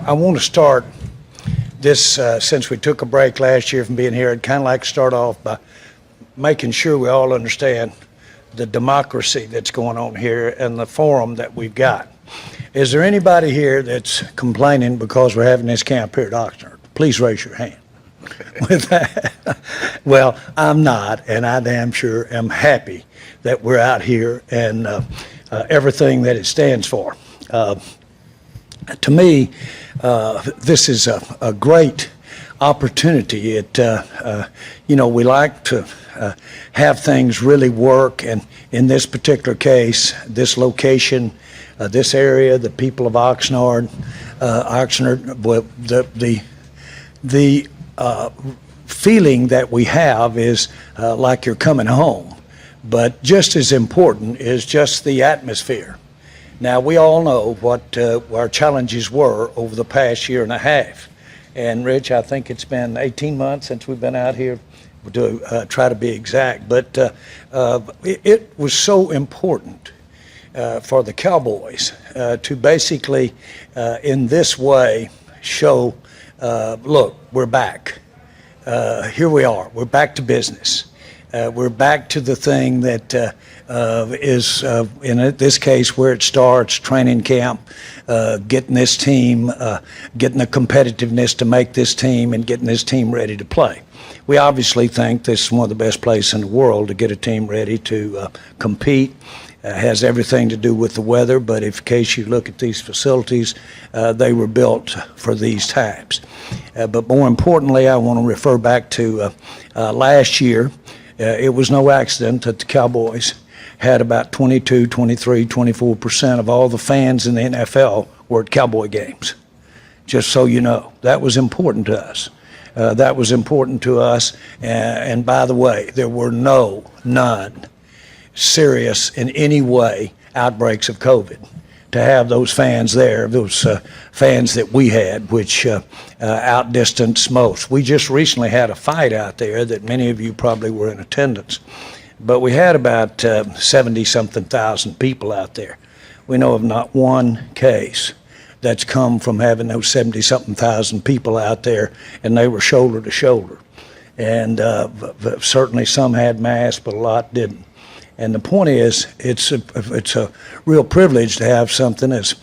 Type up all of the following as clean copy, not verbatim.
I want to start this, since we took a break last year from being here, I'd kind of like to start off by making sure we all understand the democracy that's going on here and the forum that we've got. Is there anybody here that's complaining because we're having this camp here at Oxnard? Please raise your hand. With that, well, I'm not, and I damn sure am happy that we're out here and everything that it stands for. To me, this is a great opportunity. We like to have things really work, and in this particular case, this location, this area, the people of Oxnard, the feeling that we have is like you're coming home. But just as important is just the atmosphere. Now, we all know what our challenges were over the past year and a half. And, Rich, I think it's been 18 months since we've been out here, to try to be exact. But it was so important for the Cowboys to basically, in this way, show, look, we're back. Here we are. We're back to business. We're back to the thing that is, in this case, where it starts, training camp, getting this team, getting the competitiveness to make this team and getting this team ready to play. We obviously think this is one of the best places in the world to get a team ready to compete. Has everything to do with the weather, but in case you look at these facilities, they were built for these times. But more importantly, I want to refer back to last year. It was no accident that the Cowboys had about 22, 23, 24% of all the fans in the NFL were at Cowboy games. Just so you know, that was important to us. That was important to us. And by the way, there were none serious in any way outbreaks of COVID. To have those fans there, those fans that we had, which outdistanced most. We just recently had a fight out there that many of you probably were in attendance. But we had about 70-something thousand people out there. We know of not one case that's come from having those 70-something thousand people out there, and they were shoulder to shoulder. And certainly some had masks, but a lot didn't. And the point is, it's a real privilege to have something as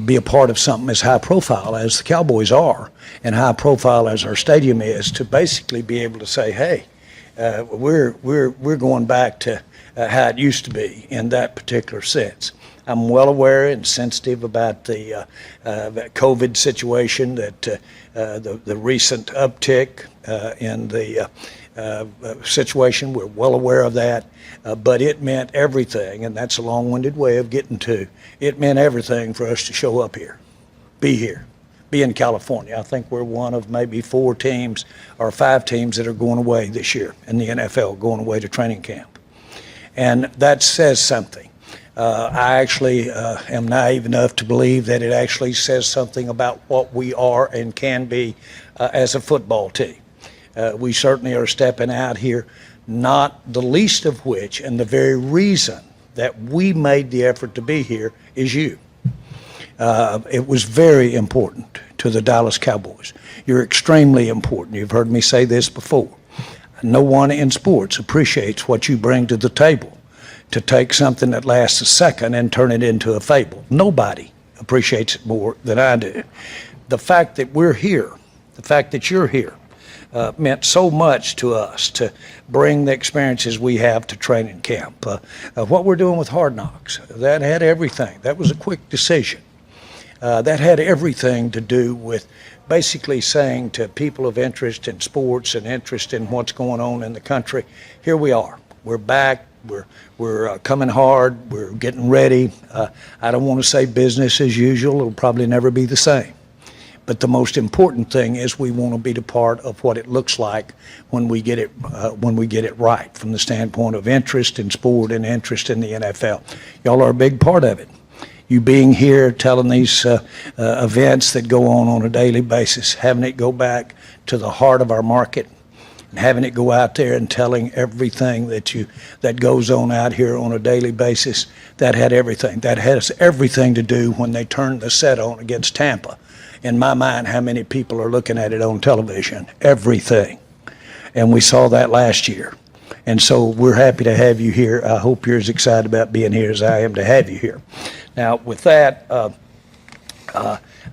be a part of something as high profile as the Cowboys are, and high profile as our stadium is, to basically be able to say, hey, we're going back to how it used to be in that particular sense. I'm well aware and sensitive about the COVID situation, that the recent uptick in the situation. We're well aware of that, but it meant everything, and that's a long-winded way of getting to. It meant everything for us to show up here, be in California. I think we're one of maybe 4 teams or 5 teams that are going away this year in the NFL, going away to training camp. And that says something. I actually am naive enough to believe that it actually says something about what we are and can be as a football team. We certainly are stepping out here, not the least of which, and the very reason that we made the effort to be here, is you. It was very important to the Dallas Cowboys. You're extremely important. You've heard me say this before. No one in sports appreciates what you bring to the table, to take something that lasts a second and turn it into a fable. Nobody appreciates it more than I do. The fact that we're here, the fact that you're here, meant so much to us to bring the experiences we have to training camp. What we're doing with Hard Knocks, that had everything. That was a quick decision. That had everything to do with basically saying to people of interest in sports and interest in what's going on in the country, here we are. We're back. We're coming hard. We're getting ready. I don't want to say business as usual. It'll probably never be the same. But the most important thing is we want to be a part of what it looks like when we get it right, from the standpoint of interest in sport and interest in the NFL. Y'all are a big part of it. You being here, telling these events that go on a daily basis, having it go back to the heart of our market, and having it go out there and telling everything that goes on out here on a daily basis, that had everything. That has everything to do when they turned the set on against Tampa. in my mind, how many people are looking at it on television. Everything. And we saw that last year. And so we're happy to have you here. I hope you're as excited about being here as I am to have you here. Now, with that,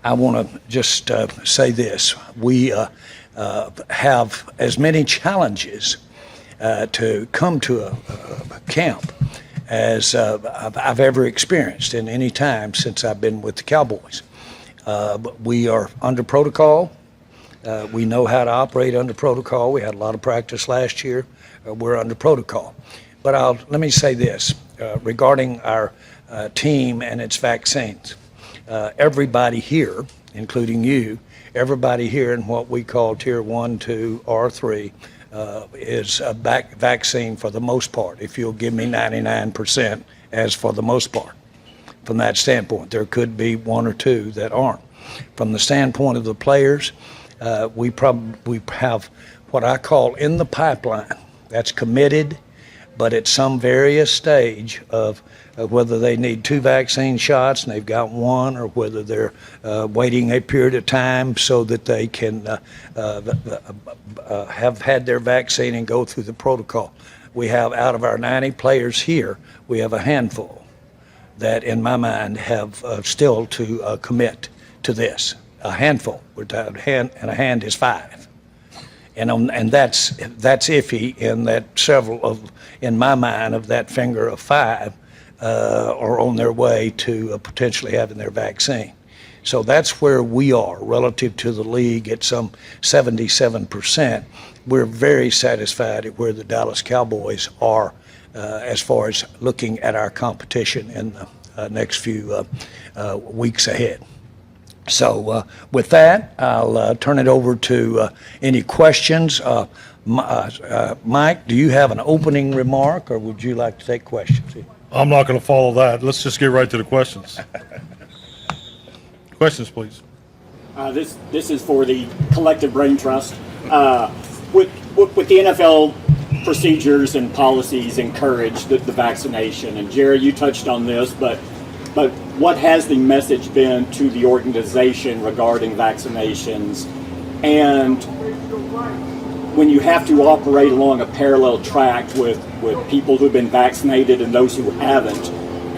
I want to just say this. We have as many challenges to come to a camp as I've ever experienced in any time since I've been with the Cowboys. We are under protocol. We know how to operate under protocol. We had a lot of practice last year. We're under protocol. But let me say this regarding our team and its vaccines. Everybody here, including you, everybody here in what we call Tier 1, 2, or 3 is a vaccine for the most part, if you'll give me 99% as for the most part. From that standpoint, there could be one or two that aren't. From the standpoint of the players, we have what I call in the pipeline. That's committed, but at some various stage of whether they need 2 vaccine shots and they've got 1, or whether they're waiting a period of time so that they can have had their vaccine and go through the protocol. We have, out of our 90 players here, we have a handful that, in my mind, have still to commit to this. A handful, and a hand is 5. And that's iffy in that several of, in my mind, of that finger of 5 are on their way to potentially having their vaccine. So that's where we are relative to the league at some 77%. We're very satisfied at where the Dallas Cowboys are as far as looking at our competition in the next few weeks ahead. So with that, I'll turn it over to any questions. Mike, do you have an opening remark, or would you like to take questions? I'm not going to follow that. Let's just get right to the questions. Questions, please. This is for the collective brain trust. With the NFL procedures and policies encourage the vaccination, and Jerry, you touched on this, but what has the message been to the organization regarding vaccinations? And when you have to operate along a parallel track with people who've been vaccinated and those who haven't,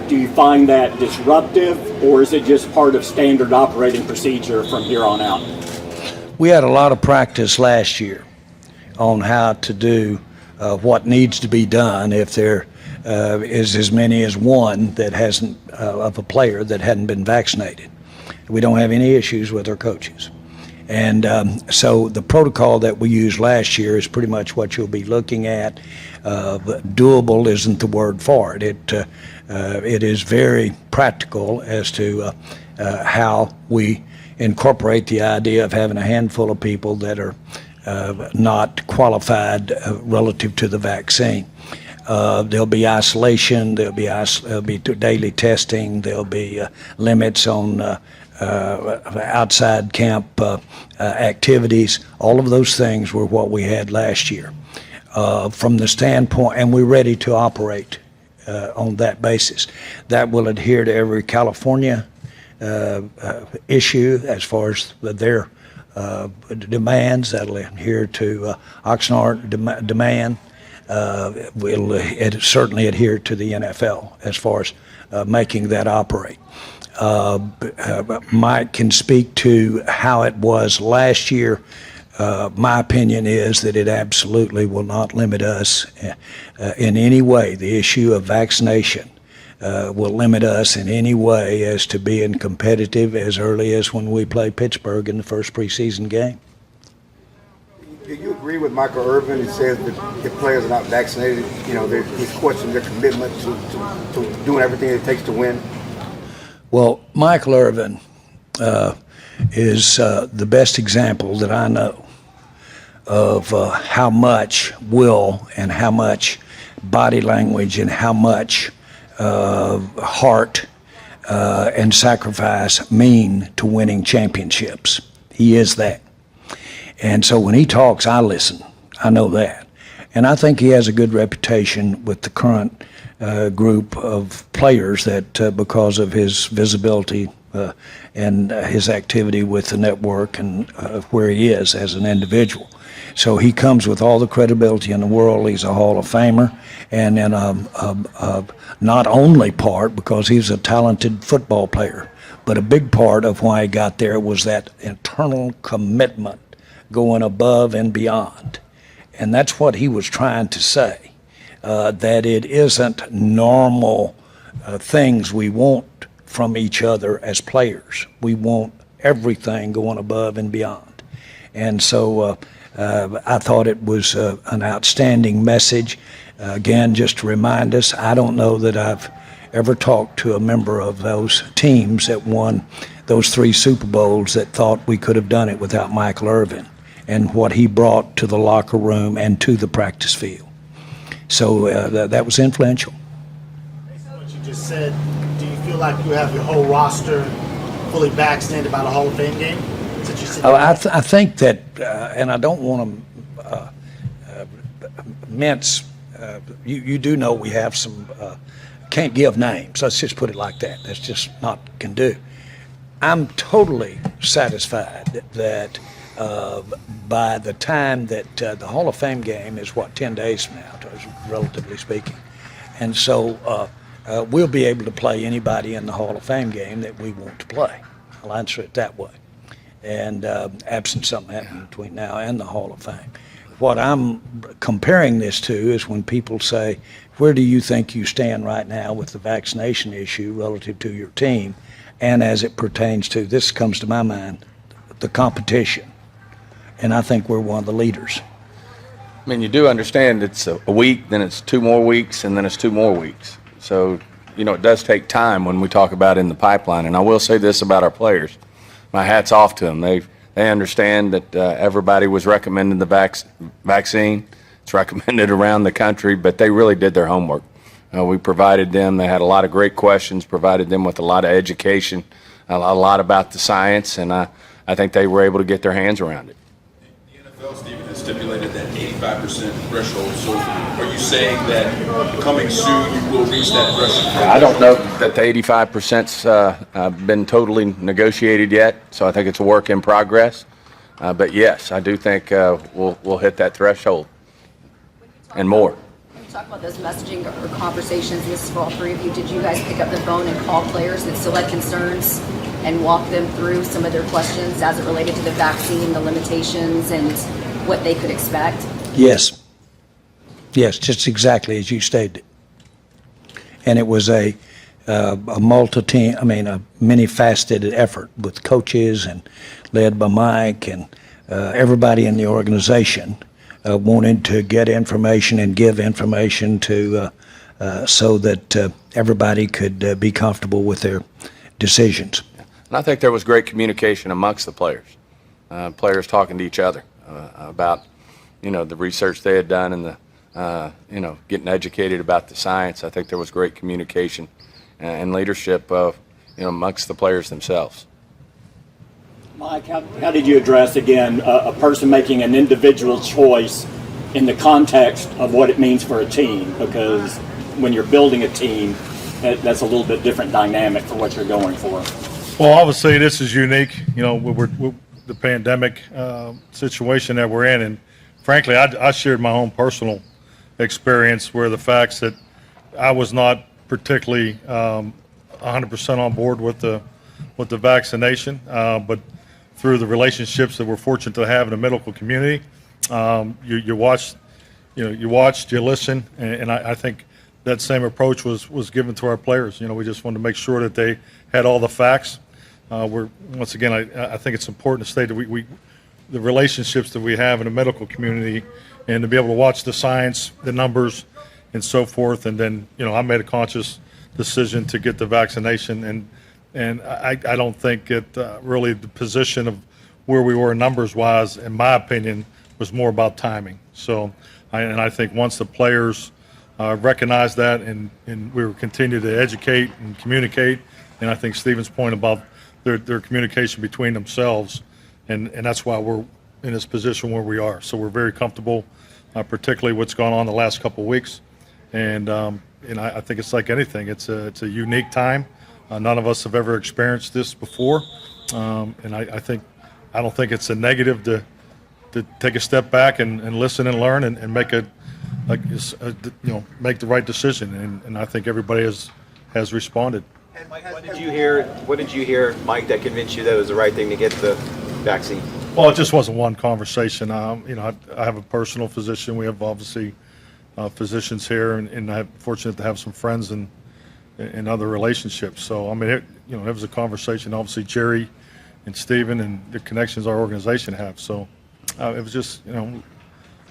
do you find that disruptive, or is it just part of standard operating procedure from here on out? We had a lot of practice last year on how to do what needs to be done if there is as many as one that hasn't, of a player that hadn't been vaccinated. We don't have any issues with our coaches. And so the protocol that we used last year is pretty much what you'll be looking at. Doable isn't the word for it. It is very practical as to how we incorporate the idea of having a handful of people that are not qualified relative to the vaccine. There'll be isolation, there'll be daily testing, there'll be limits on outside camp activities. All of those things were what we had last year. From the standpoint, and we're ready to operate on that basis. That will adhere to every California issue as far as their demands. That'll adhere to Oxnard demand. Will certainly adhere to the NFL as far as making that operate. Mike can speak to how it was last year. My opinion is that it absolutely will not limit us in any way. The issue of vaccination will limit us in any way as to being competitive as early as when we play Pittsburgh in the first preseason game. Do you agree with Michael Irvin who says that if players are not vaccinated, he's questioning their commitment to doing everything it takes to win? Well, Michael Irvin is the best example that I know of how much will and how much body language and how much heart and sacrifice mean to winning championships. He is that. And so when he talks, I listen. I know that. And I think he has a good reputation with the current group of players that because of his visibility and his activity with the network and where he is as an individual. So he comes with all the credibility in the world. He's a Hall of Famer, and in a not only part because he's a talented football player, but a big part of why he got there was that internal commitment going above and beyond. And that's what he was trying to say, that it isn't normal things we want from each other as players. We want everything going above and beyond. And so I thought it was an outstanding message. Again, just to remind us, I don't know that I've ever talked to a member of those teams that won those 3 Super Bowls that thought we could have done it without Michael Irvin and what he brought to the locker room and to the practice field. So that was influential. Based on what you just said, do you feel like you have your whole roster fully vaccinated by the Hall of Fame game? I think that, and I don't want to mince, you do know we have some, can't give names. Let's just put it like that. That's just not can do. I'm totally satisfied that by the time that the Hall of Fame game is, 10 days from now, relatively speaking. And so we'll be able to play anybody in the Hall of Fame game that we want to play. I'll answer it that way. And absent something happening between now and the Hall of Fame. What I'm comparing this to is when people say, where do you think you stand right now with the vaccination issue relative to your team? And as it pertains to, this comes to my mind, the competition. And I think we're one of the leaders. I mean, you do understand it's a week, then it's 2 more weeks, and then it's 2 more weeks. So, it does take time when we talk about in the pipeline. And I will say this about our players. My hat's off to them. They understand that everybody was recommending the vaccine. It's recommended around the country, but they really did their homework. We provided them. They had a lot of great questions, provided them with a lot of education, a lot about the science, and I think they were able to get their hands around it. The NFL, Stephen, has stipulated that 85% threshold. So are you saying that coming soon you will reach that threshold? I don't know that the 85%'s been totally negotiated yet, so I think it's a work in progress. But yes, I do think we'll hit that threshold and more. When you talk about those messaging or conversations, this is for all 3 of you, did you guys pick up the phone and call players that still had concerns and walk them through some of their questions as it related to the vaccine, the limitations, and what they could expect? Yes. Yes, just exactly as you stated. And it was a many-faceted effort with coaches and led by Mike and everybody in the organization wanted to get information and give information to so that everybody could be comfortable with their decisions. And I think there was great communication amongst the players, players talking to each other about, the research they had done and the, getting educated about the science. I think there was great communication and leadership, amongst the players themselves. Mike, how did you address, again, a person making an individual choice in the context of what it means for a team? Because when you're building a team, that's a little bit different dynamic for what you're going for. Well, obviously, this is unique, with the pandemic situation that we're in. And frankly, I shared my own personal experience where the facts that I was not particularly 100% on board with the vaccination, but through the relationships that we're fortunate to have in the medical community, you watched, you listened, and I think that same approach was given to our players. We just wanted to make sure that they had all the facts. Once again, I think it's important to state that the relationships that we have in the medical community, and to be able to watch the science, the numbers, and so forth. And then, I made a conscious decision to get the vaccination, and I don't think it really the position of where we were numbers-wise, in my opinion, was more about timing. So, I think once the players recognized that, and we will continue to educate and communicate, and I think Stephen's point about their communication between themselves, and that's why we're in this position where we are. So we're very comfortable, particularly what's gone on the last couple of weeks, and I think it's like anything. It's a unique time None of us have ever experienced this before, and I don't think it's a negative to take a step back and listen and learn and make make the right decision. And I think everybody has responded. What did you hear, Mike, that convinced you that it was the right thing to get the vaccine? Well, it just wasn't one conversation. I have a personal physician. We have obviously physicians here, and I'm fortunate to have some friends and other relationships. So I mean, it was a conversation. Obviously, Jerry and Steven and the connections our organization have. So it was just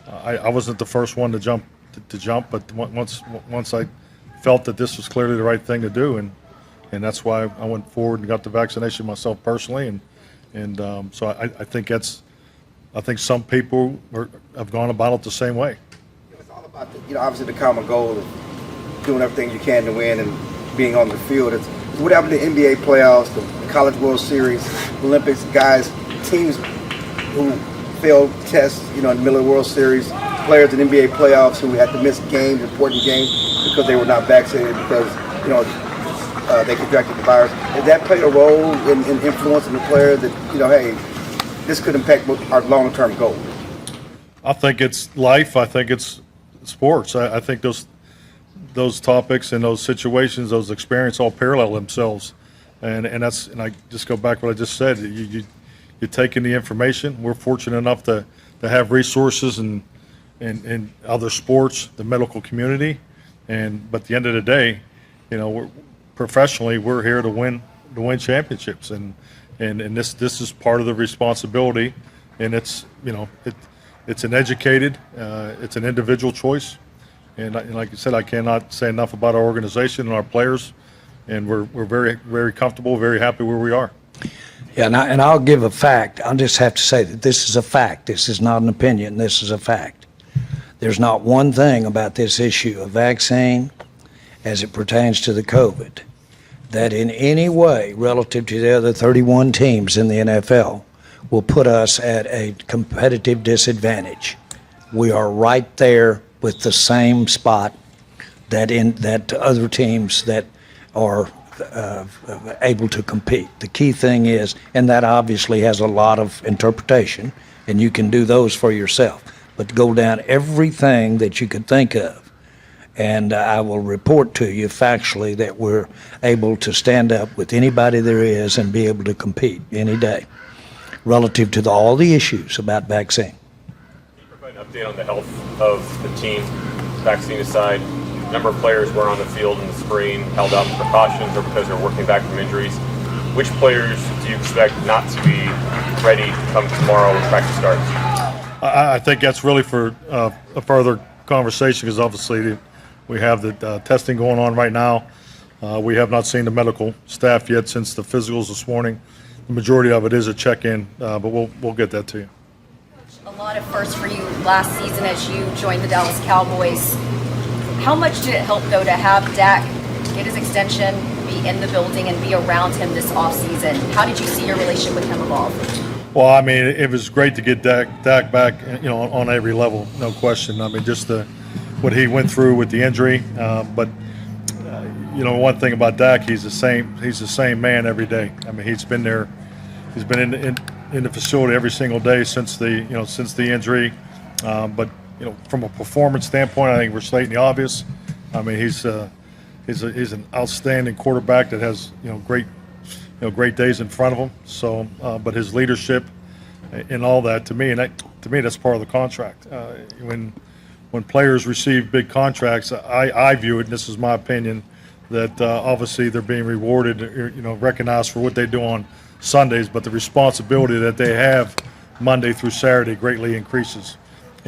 I wasn't the first one to jump, but once I felt that this was clearly the right thing to do, and that's why I went forward and got the vaccination myself personally, and so I think some people have gone about it the same way. It's all about obviously the common goal of doing everything you can to win and being on the field. It's what happened to the NBA playoffs, the College World Series, Olympics, guys, teams who failed tests, in the middle of the World Series, players in NBA playoffs who had to miss games, important games, because they were not vaccinated because, they contracted the virus. Did that play a role in influencing the player that, hey, this could impact our long-term goal? I think it's life. I think it's sports. I think those topics and those situations, those experiences all parallel themselves. And I just go back to what I just said. You're taking the information. We're fortunate enough to have resources and other sports, the medical community, but at the end of the day, professionally we're here to win championships, and this is part of the responsibility, and it's an educated, it's an individual choice, and like I said, I cannot say enough about our organization and our players, and we're very, very comfortable, very happy where we are. Yeah, and I'll give a fact. I'll just have to say that this is a fact. This is not an opinion. This is a fact. There's not one thing about this issue of vaccine as it pertains to the COVID that in any way relative to the other 31 teams in the NFL will put us at a competitive disadvantage. We are right there with the same spot that other teams that are able to compete. The key thing is, and that obviously has a lot of interpretation, and you can do those for yourself, but go down everything that you could think of, and I will report to you factually that we're able to stand up with anybody there is and be able to compete any day relative to all the issues about vaccine. Can you provide an update on the health of the team, vaccine aside? Number of players were on the field in the spring, held out precautions, or because they're working back from injuries. Which players do you expect not to be ready to come tomorrow when practice starts? I think that's really for a further conversation, because obviously we have the testing going on right now. We have not seen the medical staff yet since the physicals this morning. The majority of it is a check-in, but we'll get that to you. A lot of firsts for you last season as you joined the Dallas Cowboys. How much did it help, though, to have Dak get his extension, be in the building, and be around him this offseason? How did you see your relationship with him evolve? Well, I mean, it was great to get Dak back, on every level, no question. I mean, just what he went through with the injury, but one thing about Dak, he's the same man every day. I mean, he's been there, he's been in the facility every single day since the injury, but from a performance standpoint, I think we're stating the obvious. I mean, he's an outstanding quarterback that has great days in front of him. So, but his leadership and all that, to me, that's part of the contract. When players receive big contracts, I view it, and this is my opinion, that obviously they're being rewarded, recognized for what they do on Sundays, but the responsibility that they have Monday through Saturday greatly increases.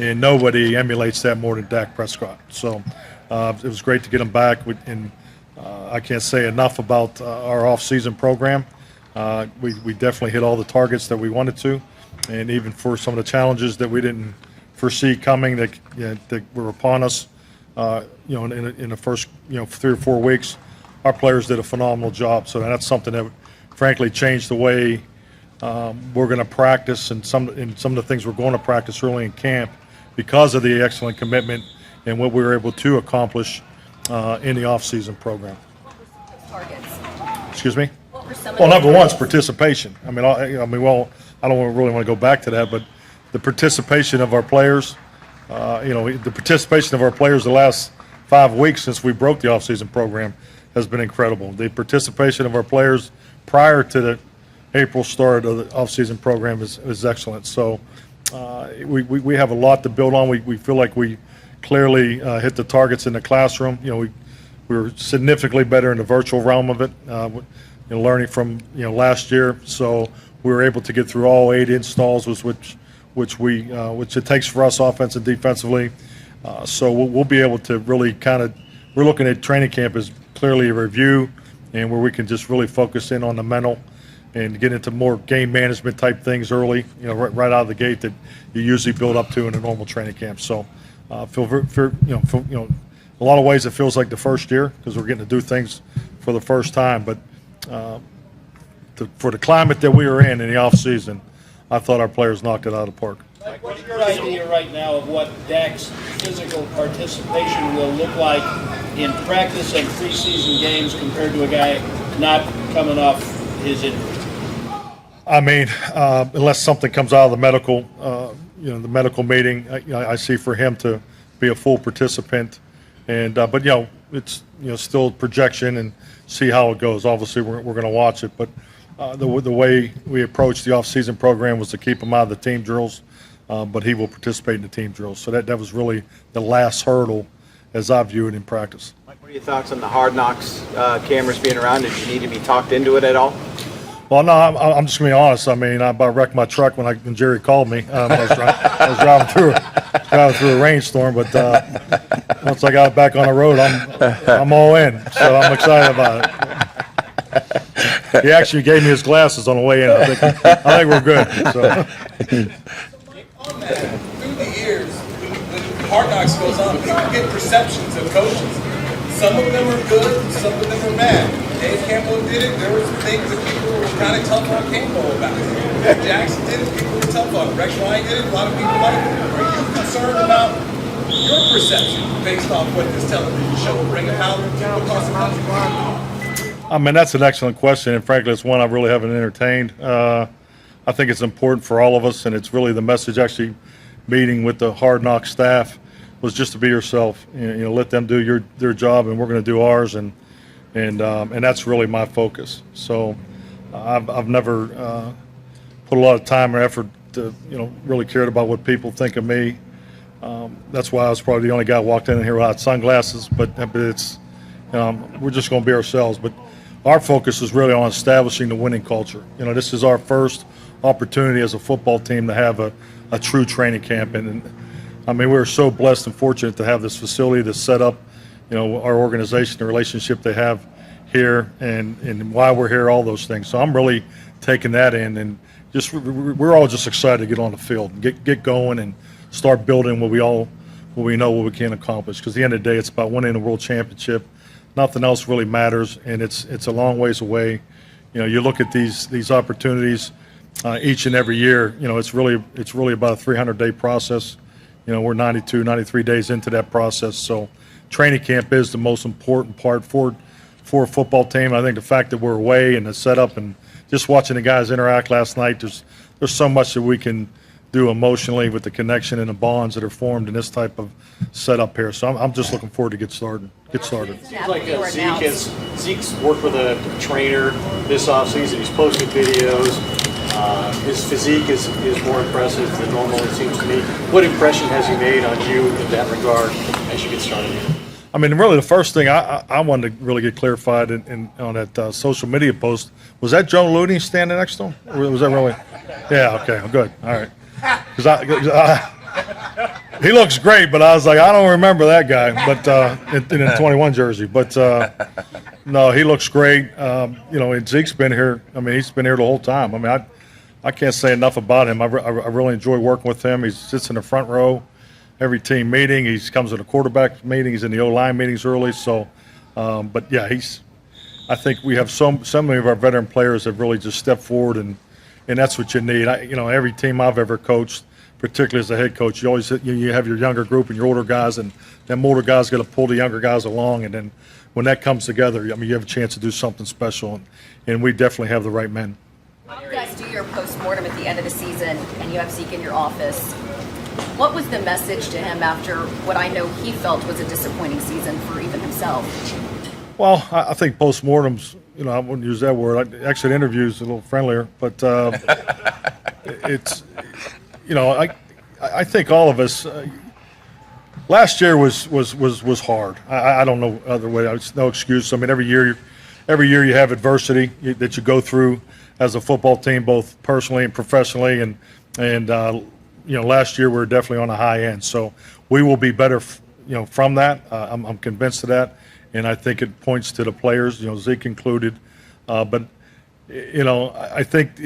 And nobody emulates that more than Dak Prescott. So it was great to get him back. And I can't say enough about our offseason program. We definitely hit all the targets that we wanted to. And even for some of the challenges that we didn't foresee coming that were upon us, in the first 3 or 4 weeks, our players did a phenomenal job. So that's something that frankly changed the way we're going to practice and some of the things we're going to practice early in camp, because of the excellent commitment and what we were able to accomplish in the off-season program. Targets. Excuse me? What were some of Well, the number one is areas- participation. I mean, I don't really want to go back to that, but the participation of our players, the participation of our players the last 5 weeks since we broke the offseason program has been incredible. The participation of our players prior to the April start of the offseason program is excellent. So we have a lot to build on. We feel like we clearly hit the targets in the classroom. We were significantly better in the virtual realm of it, learning from last year. So we were able to get through all 8 installs, which it takes for us offense and defensively. So we'll be able to really we're looking at training camp as clearly a review and where we can just really focus in on the mental and get into more game management type things early, right out of the gate that you usually build up to in a normal training camp. So feel a lot of ways it feels like the first year because we're getting to do things for the first time. But for the climate that we were in the off season, I thought our players knocked it out of the park. Mike, what's your idea right now of what Dak's physical participation will look like in practice and preseason games compared to a guy not coming off his injury? I mean, unless something comes out of the medical meeting, I see for him to be a full participant. And but it's still projection and see how it goes. Obviously, we're going to watch it, but the way we approached the off-season program was to keep him out of the team drills, but he will participate in the team drills. So that was really the last hurdle as I view it in practice. Mike, what are your thoughts on the Hard Knocks cameras being around? Did you need to be talked into it at all? Well, no, I'm just going to be honest. I mean, I about wrecked my truck when Jerry called me. I was driving through a rainstorm, but once I got back on the road, I'm all in. So I'm excited about it. He actually gave me his glasses on the way in. I think we're good. So. On that, through the years, when Hard Knocks goes on, people get perceptions of coaches. Some of them are good, some of them are bad. Dave Campbell did it. There were some things that people were kind of tough on Campbell about. Ed Jackson did it. People were tough on. Rex Ryan did it. A lot of people liked it. Are you concerned about your perception based off what this television show will bring about across the country? I mean, that's an excellent question, and frankly, it's one I really haven't entertained. I think it's important for all of us, and it's really the message actually meeting with the Hard Knock staff was just to be yourself. Let them do their job, and we're going to do ours, and that's really my focus. So I've never put a lot of time or effort to really cared about what people think of me. That's why I was probably the only guy who walked in here without sunglasses. But it's we're just going to be ourselves. But our focus is really on establishing the winning culture. This is our first opportunity as a football team to have a true training camp, and I mean we're so blessed and fortunate to have this facility, this setup. Our organization, the relationship they have here, and why we're here, all those things. So I'm really taking that in, and just we're all just excited to get on the field, and get going, and start building what we know what we can accomplish. Because at the end of the day, it's about winning the world championship. Nothing else really matters, and it's a long ways away. You look at these opportunities each and every year. It's really about a 300-day process. We're 92, 93 days into that process. So training camp is the most important part for a football team. I think the fact that we're away and the setup and just watching the guys interact last night, there's so much that we can do emotionally with the connection and the bonds that are formed in this type of setup here. So I'm just looking forward to get started. It seems like Zeke's worked with a trainer this offseason. He's posted videos. His physique is more impressive than normal, it seems to me. What impression has he made on you in that regard as you get started? I mean, really, the first thing I wanted to really get clarified on that social media post, was that Joe Looney standing next to him? Or was that really? Yeah, okay, good. All right. Because he looks great, but I was like, I don't remember that guy, but in a 21 jersey. But no, he looks great. And Zeke's been here. I mean, he's been here the whole time. I mean, I can't say enough about him. I really enjoy working with him. He sits in the front row every team meeting. He comes to the quarterback meeting. He's in the O-line meetings early. So, but yeah, I think we have so many of our veteran players have really just stepped forward, and that's what you need. Every team I've ever coached, particularly as a head coach, you always you have your younger group and your older guys, and them older guys got to pull the younger guys along. And then when that comes together, I mean, you have a chance to do something special, and we definitely have the right men. When you guys do your post-mortem at the end of the season and you have Zeke in your office, what was the message to him after what I know he felt was a disappointing season for even himself? Well, I think post-mortems, I wouldn't use that word. Actually, the interview's a little friendlier, but it's, I think all of us, last year was hard. I don't know other way. It's no excuse. I mean, every year you have adversity that you go through as a football team, both personally and professionally, and last year we were definitely on the high end. So we will be better, from that. I'm convinced of that, and I think it points to the players, Zeke included. But I think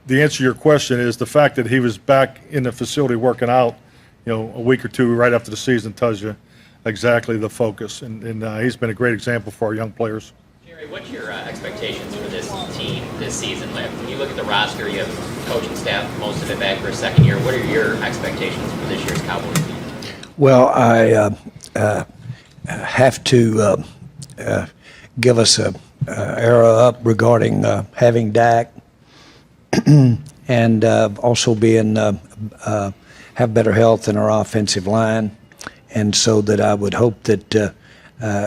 the answer to your question is the fact that he was back in the facility working out, a week or two right after the season tells you exactly the focus, and he's been a great example for our young players. Jerry, what's your expectations for this team this season? When you look at the roster, you have coaching staff, most of it back for a second year. What are your expectations for this year's Cowboys team? Well, I have to give us a arrow up regarding having Dak and also being have better health in our offensive line, and so that I would hope that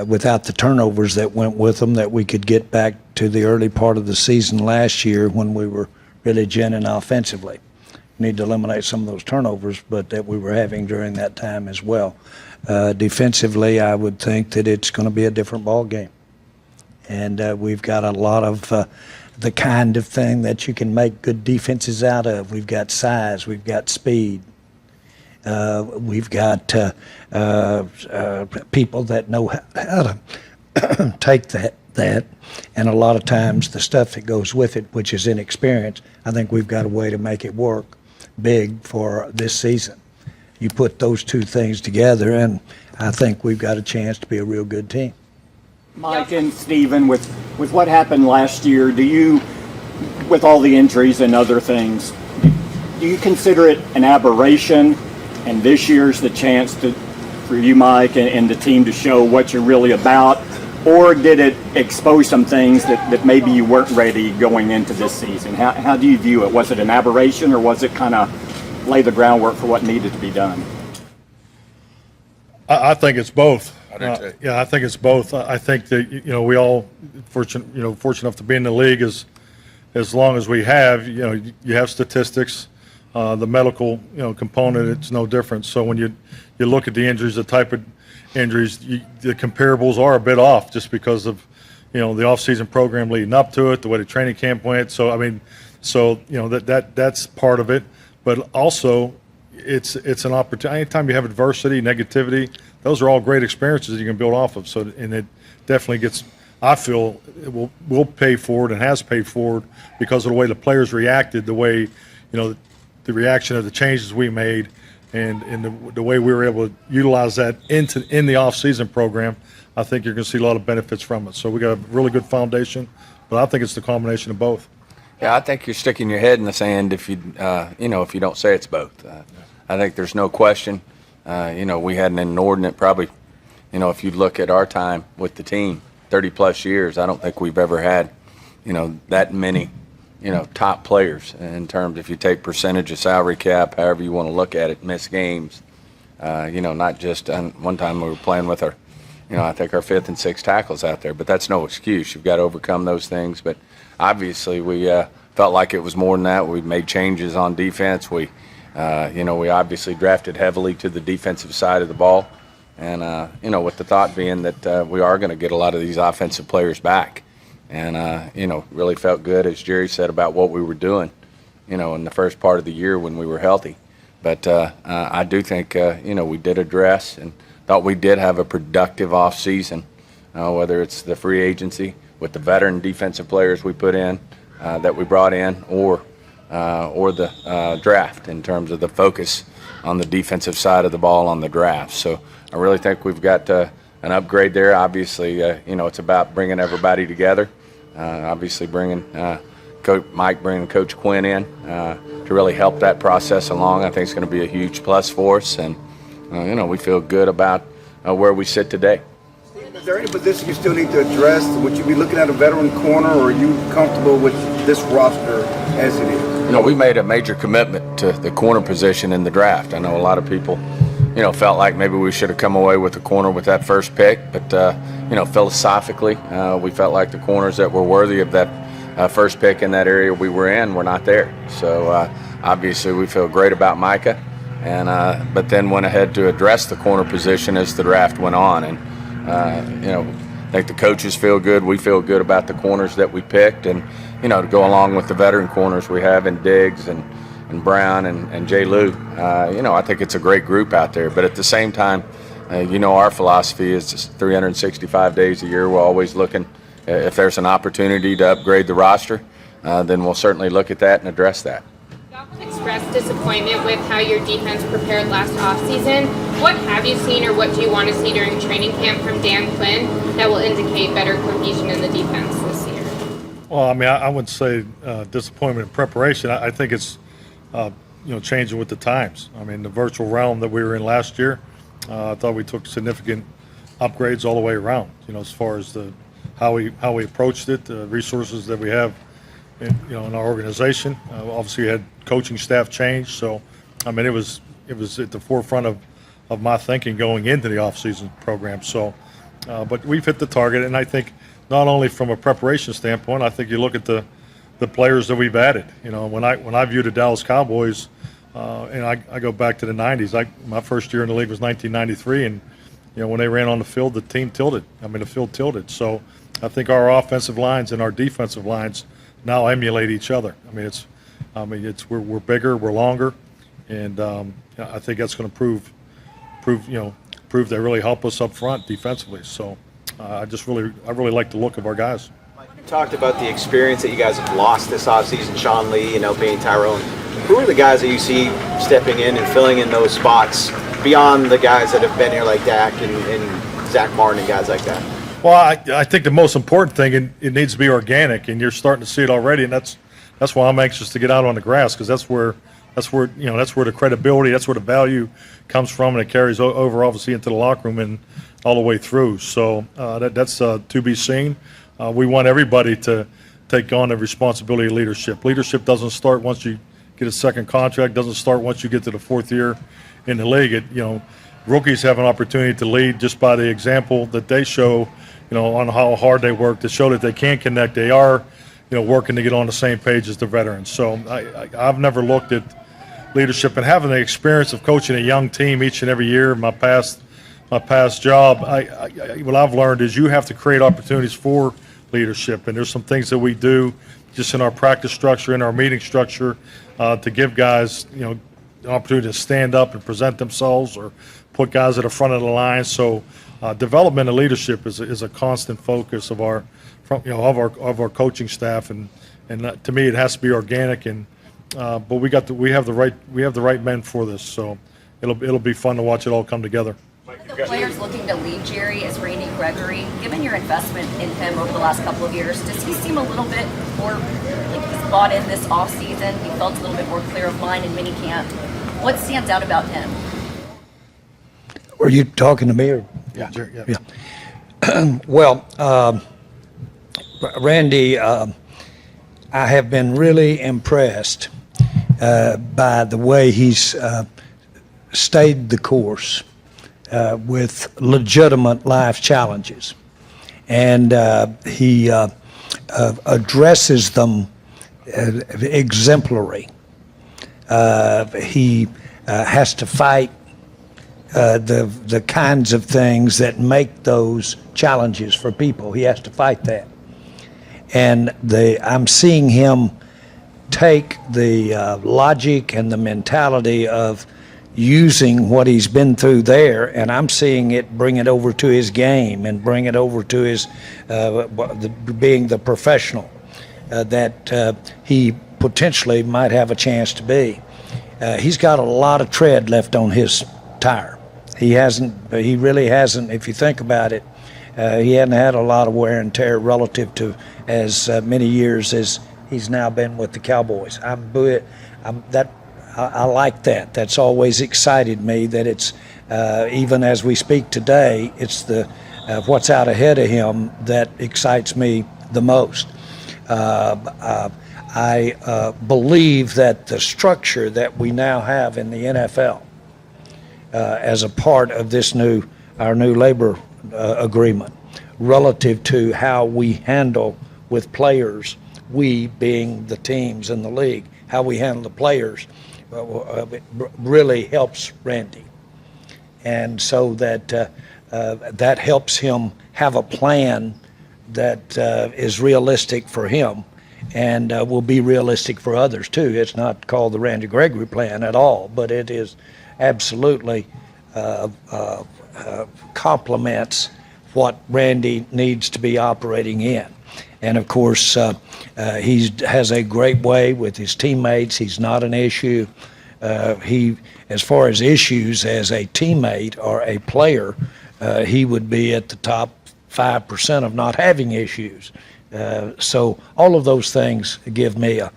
without the turnovers that went with them, that we could get back to the early part of the season last year when we were really ginning offensively. Need to eliminate some of those turnovers, but that we were having during that time as well. Defensively, I would think that it's going to be a different ball game, and we've got a lot of the kind of thing that you can make good defenses out of. We've got size, we've got speed. We've got people that know how to take that, and a lot of times the stuff that goes with it, which is inexperience, I think we've got a way to make it work big for this season. You put those two things together, and I think we've got a chance to be a real good team. Mike and Steven, with what happened last year, do you, with all the injuries and other things, do you consider it an aberration? And this year's the chance for you, Mike, and the team to show what you're really about? Or did it expose some things that maybe you weren't ready going into this season? How do you view it? Was it an aberration, or was it kind of lay the groundwork for what needed to be done? I think it's both. I do too. Yeah, I think it's both. I think that we all fortunate enough to be in the league as long as we have. You have statistics. The medical component, it's no different. So when you look at the injuries, the type of injuries, the comparables are a bit off just because of the offseason program leading up to it, the way the training camp went. So I mean, that's part of it. But also, it's an opportunity. Anytime you have adversity, negativity, those are all great experiences you can build off of. So and it definitely gets. I feel it will pay forward and has paid forward because of the way the players reacted, the way the reaction of the changes we made, and the way we were able to utilize that in the off-season program. I think you're going to see a lot of benefits from it. So we got a really good foundation, but I think it's the combination of both. Yeah, I think you're sticking your head in the sand if you don't say it's both. I think there's no question. We had an inordinate, probably, if you look at our time with the team, 30-plus years, I don't think we've ever had, that many top players in terms, if you take percentage of salary cap, however you want to look at it, miss games. Not just one time we were playing with our, I think our fifth and sixth tackles out there, but that's no excuse. You've got to overcome those things. But obviously we felt like it was more than that. We made changes on defense. We obviously drafted heavily to the defensive side of the ball. And, with the thought being that we are going to get a lot of these offensive players back. And, really felt good, as Jerry said, about what we were doing, in the first part of the year when we were healthy. But I do think, we did address and thought we did have a productive offseason, whether it's the free agency with the veteran defensive players we put in, that we brought in, or the draft in terms of the focus on the defensive side of the ball on the draft. So I really think we've got an upgrade there. Obviously, it's about bringing everybody together. Obviously, bringing Coach Mike, bringing Coach Quinn in to really help that process along. I think it's going to be a huge plus for us, and we feel good about where we sit today. Steve, there any position you still need to address? Would you be looking at a veteran corner, or are you comfortable with this roster as it is? You know, we made a major commitment to the corner position in the draft. I know a lot of people, you know, felt like maybe we should have come away with a corner with that first pick, but, you know, philosophically, we felt like the corners that were worthy of that first pick in that area we were in were not there. So obviously we feel great about Micah, and but then went ahead to address the corner position as the draft went on. And, you know, I think the coaches feel good. We feel good about the corners that we picked, and, you know, to go along with the veteran corners we have in Diggs and Brown and Jay Lou. You know, I think it's a great group out there. But at the same time, you know, our philosophy is just 365 days a year. We're always looking, if there's an opportunity to upgrade the roster, then we'll certainly look at that and address that. Expressed disappointment with how your defense prepared last offseason. What have you seen, or what do you want to see during training camp from Dan Quinn that will indicate better cohesion in the defense this year? Well, I mean, I wouldn't say disappointment in preparation. I think it's you know, changing with the times. I mean, the virtual realm that we were in last year, I thought we took significant upgrades all the way around. You know, as far as how we approached it, the resources that we have, in our organization. Obviously, we had coaching staff change, so I mean, it was at the forefront of my thinking going into the offseason program. So, but we've hit the target, and I think not only from a preparation standpoint, I think you look at the players that we've added. You know, when I view the Dallas Cowboys, and I go back to the 90s. My first year in the league was 1993, and you know, when they ran on the field, the team tilted. I mean, the field tilted. So I think our offensive lines and our defensive lines now emulate each other. I mean, we're bigger, we're longer, and I think that's going to prove they really help us up front defensively. So I really like the look of our guys. You talked about the experience that you guys have lost this offseason, Sean Lee, being Tyrone. Who are the guys that you see stepping in and filling in those spots beyond the guys that have been here like Dak and Zach Martin and guys like that? Well, I think the most important thing, it needs to be organic, and you're starting to see it already, and that's why I'm anxious to get out on the grass, because that's where the credibility, that's where the value comes from, and it carries over obviously into the locker room and all the way through. So that's to be seen. We want everybody to take on the responsibility of leadership. Leadership doesn't start once you get a second contract, doesn't start once you get to the fourth year in the league. Rookies have an opportunity to lead just by the example that they show, on how hard they work, to show that they can connect. They are, working to get on the same page as the veterans. So I've never looked at leadership, and having the experience of coaching a young team each and every year in my past job, what I've learned is you have to create opportunities for leadership. And there's some things that we do just in our practice structure, in our meeting structure, to give guys, an opportunity to stand up and present themselves, or put guys at the front of the line. So development and leadership is a constant focus of our coaching staff, and to me it has to be organic. And but we have the right men for this, so it'll be fun to watch it all come together. The players looking to leave Jerry is Gregory. Given your investment in him over the last couple of years, does he seem a little bit more like he's bought in this offseason? He felt a little bit more clear of mind in minicamp. What stands out about him? Were you talking to me? Or? Yeah. Well, Randy, I have been really impressed by the way he's stayed the course with legitimate life challenges. And he addresses them exemplary. He has to fight the kinds of things that make those challenges for people. He has to fight that. And I'm seeing him take the logic and the mentality of using what he's been through there, and I'm seeing it bring it over to his game and bring it over to his being the professional that he potentially might have a chance to be. He's got a lot of tread left on his tire. He really hasn't, if you think about it, he hadn't had a lot of wear and tear relative to as many years as he's now been with the Cowboys. I like that. That's always excited me, that it's, even as we speak today, it's the what's out ahead of him that excites me the most. I believe that the structure that we now have in the NFL as a part of this our new labor agreement relative to how we handle with players, we being the teams in the league, how we handle the players really helps Randy. And so that helps him have a plan that is realistic for him and will be realistic for others too. It's not called the Randy Gregory plan at all, but it is absolutely complements what Randy needs to be operating in. And of course, he has a great way with his teammates. He's not an issue. As far as issues as a teammate or a player, he would be at the top 5% of not having issues. So all of those things give me a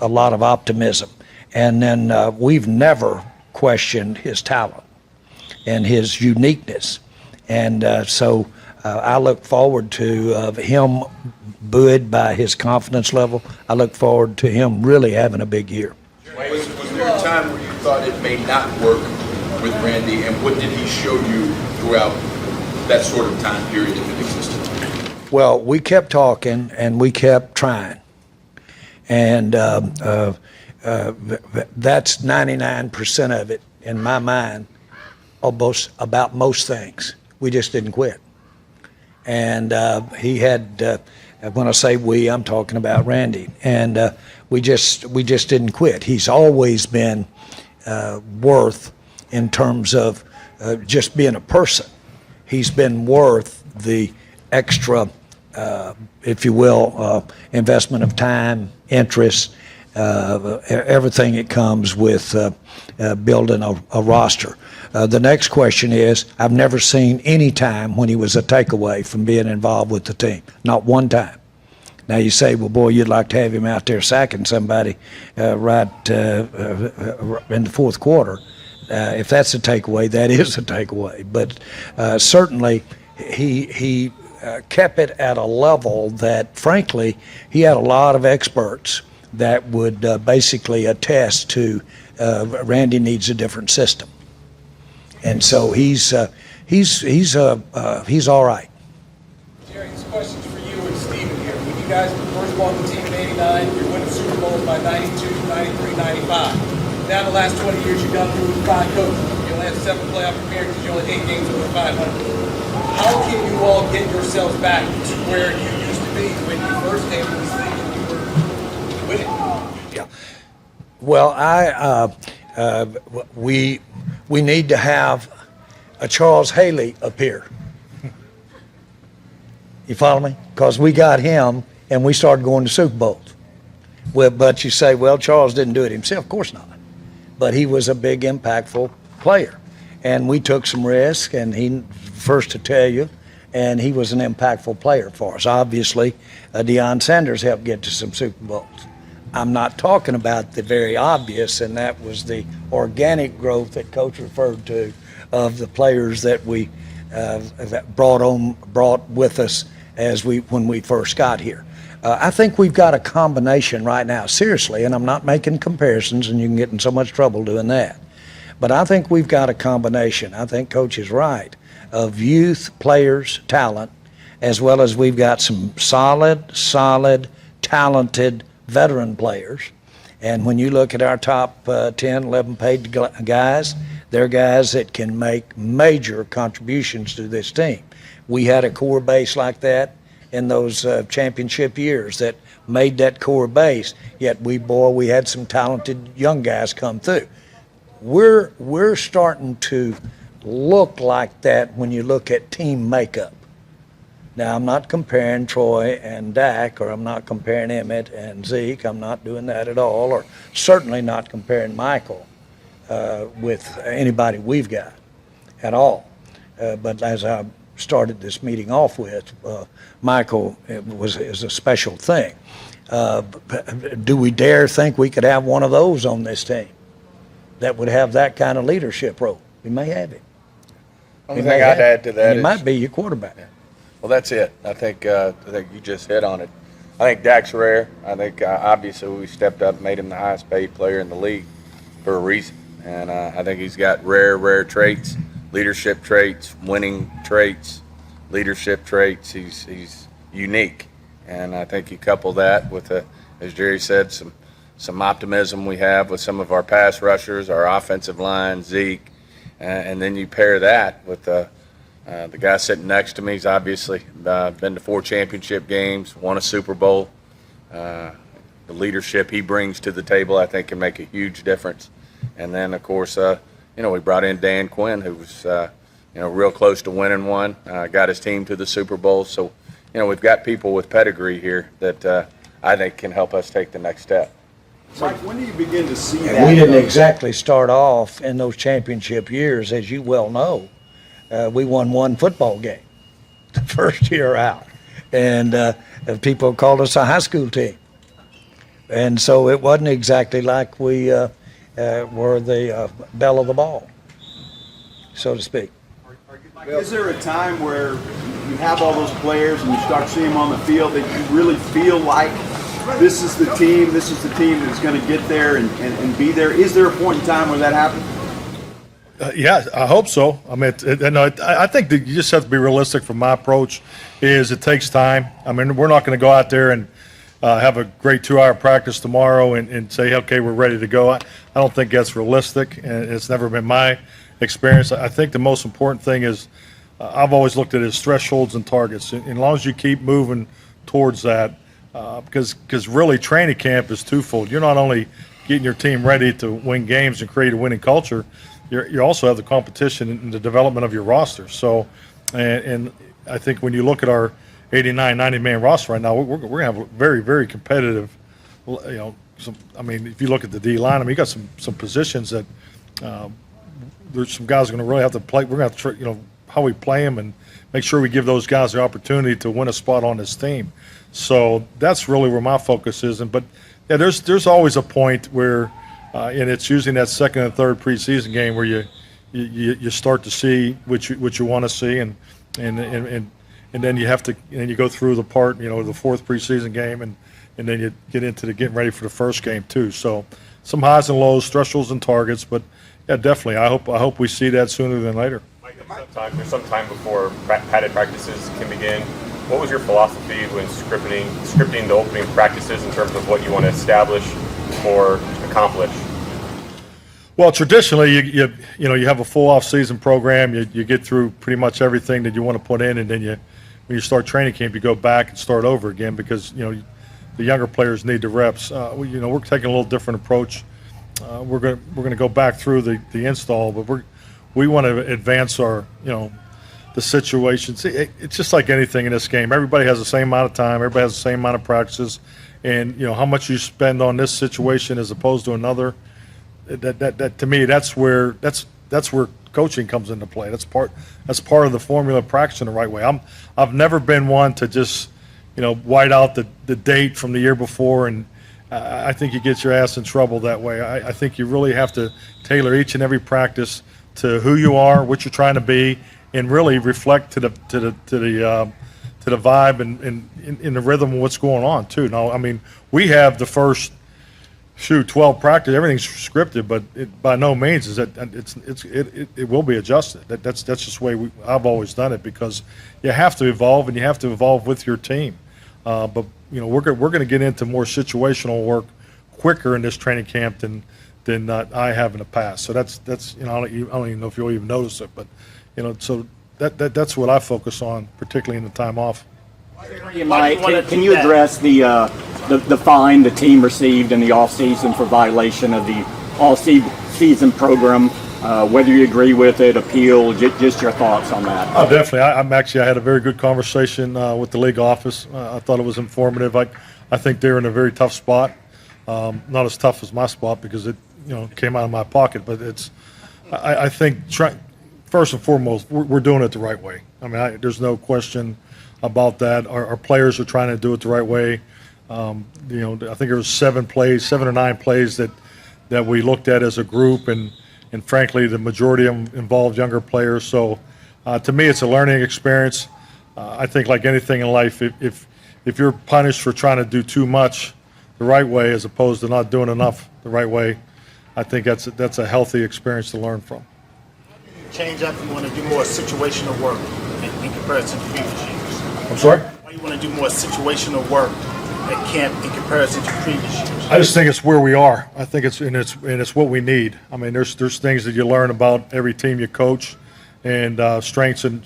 lot of optimism. And then we've never questioned his talent and his uniqueness. And so I look forward to him buoyed by his confidence level. I look forward to him really having a big year. Was there a time where you thought it may not work with Randy, and what did he show you throughout that sort of time period if it existed? Well, we kept talking and we kept trying. And that's 99% of it in my mind, almost about most things. We just didn't quit. And he had, when I say we, I'm talking about Randy. And we just didn't quit. He's always been worth, in terms of just being a person, he's been worth the extra, if you will, investment of time, interest, everything that comes with building a roster. The next question is, I've never seen any time when he was a takeaway from being involved with the team. Not one time. Now you say, well, boy, you'd like to have him out there sacking somebody right in the fourth quarter. If that's a takeaway, that is a takeaway. But certainly he kept it at a level that, frankly, he had a lot of experts that would basically attest to Randy needs a different system. And so he's all right. Jerry, this question's for you and Steven here. When you guys first bought the team in '89, you're winning Super Bowls by '92, '93, '95. Now the last 20 years you've gone through with 5 coaches. You only have 7 playoff appearances. You only 8 games over 500. How can you all get yourselves back to where you used to be when you first came to this league and you were winning? Yeah. Well, we need to have a Charles Haley appear. You follow me? Because we got him and we started going to Super Bowls. Well, but you say, well, Charles didn't do it himself. Of course not. But he was a big, impactful player. And we took some risk, and he first to tell you, and he was an impactful player for us. Obviously, Deion Sanders helped get to some Super Bowls. I'm not talking about the very obvious, and that was the organic growth that Coach referred to of the players that we that brought with us when we first got here. I think we've got a combination right now, seriously, and I'm not making comparisons, and you can get in so much trouble doing that. But I think we've got a combination. I think Coach is right, of youth players, talent, as well as we've got some solid, talented veteran players. And when you look at our top 10, 11 paid guys, they're guys that can make major contributions to this team. We had a core base like that in those championship years that made that core base, yet we had some talented young guys come through. We're starting to look like that when you look at team makeup. Now, I'm not comparing Troy and Dak, or I'm not comparing Emmett and Zeke. I'm not doing that at all, or certainly not comparing Michael with anybody we've got at all. But as I started this meeting off with, Michael is a special thing. Do we dare think we could have one of those on this team that would have that kind of leadership role? We may have it. Only He thing may I'd have- add to that and he is- might be your quarterback. Well, that's it. I think you just hit on it. I think Dak's rare. I think obviously we stepped up, made him the highest paid player in the league for a reason. And I think he's got rare traits, leadership traits, winning traits, leadership traits. He's unique. And I think you couple that with, as Jerry said, some optimism we have with some of our pass rushers, our offensive line, Zeke, and then you pair that with the guy sitting next to me. He's obviously been to 4 championship games, won a Super Bowl. The leadership he brings to the table, I think, can make a huge difference. And then, of course, we brought in Dan Quinn, who was, real close to winning one, got his team to the Super Bowl. So, we've got people with pedigree here that I think can help us take the next step. Mike, when do you begin to see And that? we didn't exactly start off in those championship years, as you well know. We won 1 football game the first year out, and people called us a high school team. And so it wasn't exactly like we were the belle of the ball, so to speak. Is there a time where you have all those players and you start seeing them on the field that you really feel like this is the team that's going to get there and be there? Is there a point in time where that happens? Yeah, I hope so. I mean, I think that you just have to be realistic. From my approach, is it takes time. I mean, we're not going to go out there and have a great 2-hour practice tomorrow and say, okay, we're ready to go. I don't think that's realistic, and it's never been my experience. I think the most important thing is I've always looked at it as thresholds and targets. And as long as you keep moving towards that, because really training camp is twofold. You're not only getting your team ready to win games and create a winning culture, you also have the competition and the development of your roster. So, and I think when you look at our 89, 90-man roster right now, we're going to have a very, very competitive, if you look at the D-line, you got some positions that there's some guys are going to really have to play. We're going to have to, how we play them and make sure we give those guys the opportunity to win a spot on this team. So that's really where my focus is. But yeah, there's always a point where, and it's usually in that second and third preseason game where you start to see what you want to see, and then you have to, and you go through the part, the fourth preseason game, and then you get into getting ready for the first game too. So some highs and lows, thresholds and targets, but yeah, definitely. I hope we see that sooner than later. Mike, there's some time before padded practices can begin. What was your philosophy when scripting the opening practices in terms of what you want to establish or accomplish? Well, traditionally, you have a full off-season program. You get through pretty much everything that you want to put in, and then when you start training camp, you go back and start over again because the younger players need the reps. We're taking a little different approach. We're going to go back through the install, but we want to advance our the situation. See, it's just like anything in this game. Everybody has the same amount of time. Everybody has the same amount of practices, and how much you spend on this situation as opposed to another. That to me, that's where coaching comes into play. That's part of the formula of practicing the right way. I've never been one to just white out the date from the year before, and I think you get your ass in trouble that way. I think you really have to tailor each and every practice to who you are, what you're trying to be, and really reflect to the vibe and in the rhythm of what's going on too. Now, we have the first 12 practice, everything's scripted, but it by no means is that it will be adjusted. That's just the way I've always done it, because you have to evolve, and you have to evolve with your team. But we're going to get into more situational work quicker in this training camp than I have in the past. So that's I don't even know if you'll even notice it, but so that's what I focus on, particularly in the time off. Mike, can you address the fine the team received in the offseason for violation of the all-season program? Whether you agree with it, appeal, just your thoughts on that. Oh, definitely. I had a very good conversation with the league office. I thought it was informative. I think they're in a very tough spot. Not as tough as my spot because it came out of my pocket, but I think first and foremost we're doing it the right way. There's no question about that. Our players are trying to do it the right way. I think there was 7 or 9 plays that we looked at as a group, and frankly, the majority of them involved younger players. So To me, it's a learning experience. I think like anything in life, if you're punished for trying to do too much the right way as opposed to not doing enough the right way, I think that's a healthy experience to learn from. Change up, you want to do more situational work in comparison to previous years. I'm sorry? Why you want to do more situational work at camp in comparison to previous years? I just think it's where we are. I think it's what we need. I mean, there's things that you learn about every team you coach, and strengths and